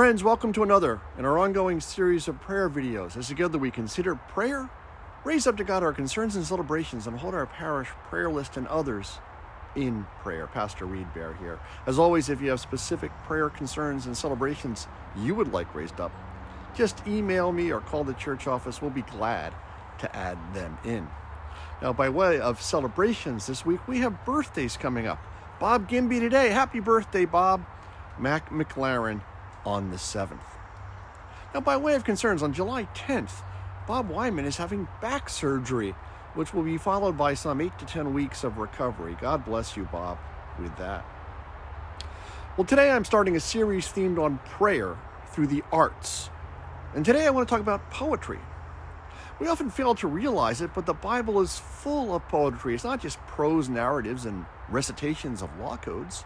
Friends, welcome to another in our ongoing series of prayer videos. As together we consider prayer, raise up to God our concerns and celebrations, and hold our parish prayer list and others in prayer. Pastor Reed Bear here. As always, if you have specific prayer concerns and celebrations you would like raised up, just email me or call the church office. We'll be glad to add them in. Now, by way of celebrations this week, we have birthdays coming up. Bob Gimby today. Happy birthday, Bob. Mac McLaren on the 7th. Now, by way of concerns, on July 10th, Bob Wyman is having back surgery, which will be followed by some 8 to 10 weeks of recovery. God bless you, Bob, with that. Well, today I'm starting a series themed on prayer through the arts. And today I want to talk about poetry. We often fail to realize it, but the Bible is full of poetry. It's not just prose narratives and recitations of law codes.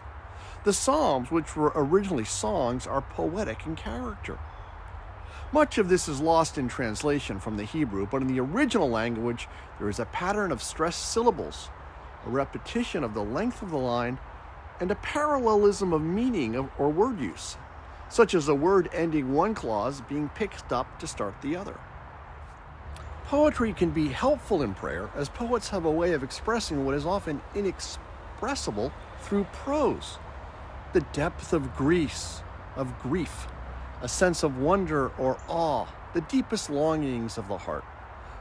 The Psalms, which were originally songs, are poetic in character. Much of this is lost in translation from the Hebrew, but in the original language, there is a pattern of stressed syllables, a repetition of the length of the line, and a parallelism of meaning or word use, such as a word ending one clause being picked up to start the other. Poetry can be helpful in prayer, as poets have a way of expressing what is often inexpressible through prose. The depth of grief, a sense of wonder or awe, the deepest longings of the heart.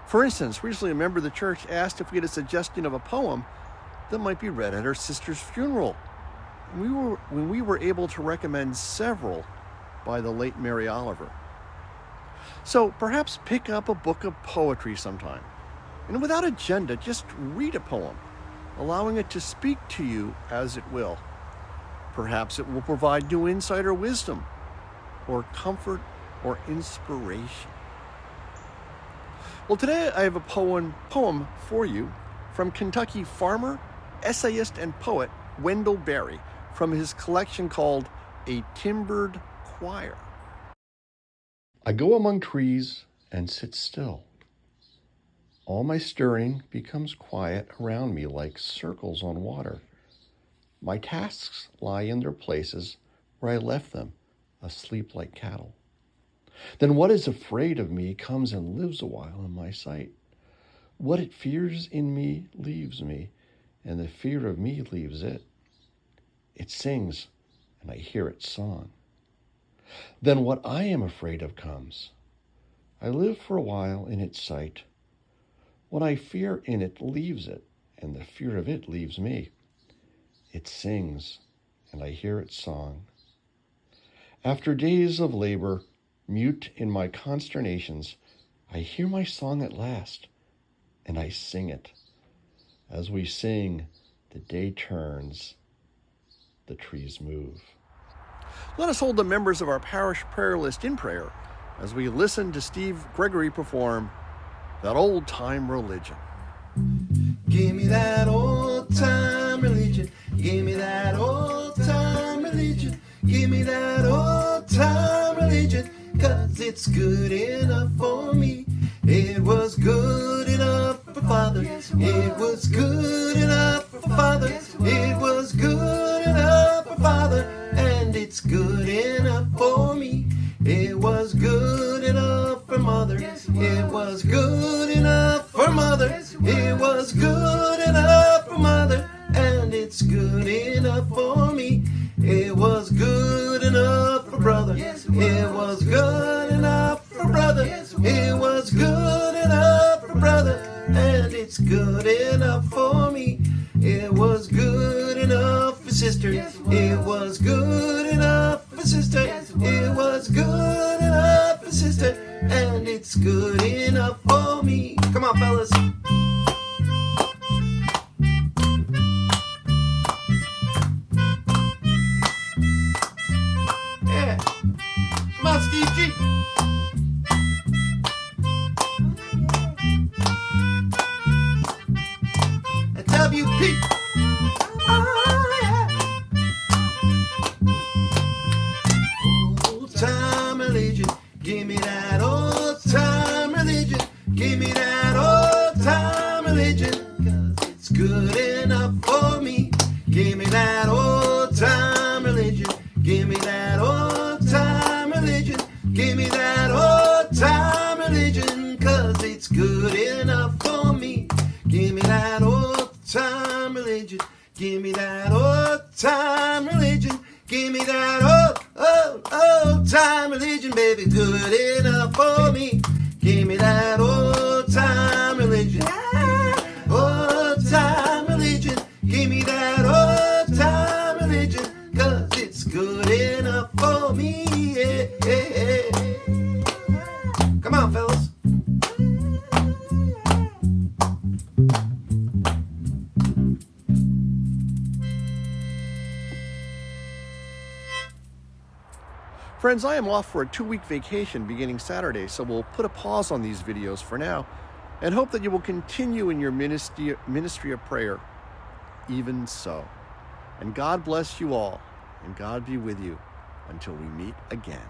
For instance, recently a member of the church asked if we had a suggestion of a poem that might be read at her sister's funeral. When we were able to recommend several by the late Mary Oliver. So perhaps pick up a book of poetry sometime, and without agenda, just read a poem, allowing it to speak to you as it will. Perhaps it will provide new insight or wisdom, or comfort or inspiration. Well, today I have a poem for you from Kentucky farmer, essayist, and poet Wendell Berry from his collection called A Timbered Choir. I go among trees and sit still. All my stirring becomes quiet around me like circles on water. My tasks lie in their places where I left them, asleep like cattle. Then what is afraid of me comes and lives a while in my sight. What it fears in me leaves me, and the fear of me leaves it. It sings, and I hear its song. Then what I am afraid of comes. I live for a while in its sight. What I fear in it leaves it, and the fear of it leaves me. It sings, and I hear its song. After days of labor, mute in my consternations, I hear my song at last, and I sing it. As we sing, the day turns, the trees move. Let us hold the members of our parish prayer list in prayer as we listen to Steve Gregory perform That Old Time Religion. Give me that old time religion. Give me that old time religion. Give me that old time religion. 'Cause it's good enough for me. It was good enough for Father. It was good enough for Father. It was good enough for Father. And it's good enough for me. It was good enough for Mother. It was good enough for Mother. It was good enough for Mother. And it's good enough for me. It was good enough for Brother. It was good enough for Brother. It was good enough for Brother. And it's good enough for me. It was good enough for Sister. It was good enough for Sister. It was good enough for Sister. And it's good enough for me. Come on, fellas. Yeah. Come on, Steve G. And WP. Oh, yeah. Old time religion. Give me that old time religion. Give me that old Give me that old time religion. Give me that old time religion, baby, good enough for me. Give me that old time religion. Old time religion. Give me that old time religion, 'cause it's good enough for me. Yeah, yeah, yeah. Come on, fellas. Friends, I am off for a 2-week vacation beginning Saturday, so we'll put a pause on these videos for now and hope that you will continue in your ministry of prayer even so. And God bless you all, and God be with you until we meet again.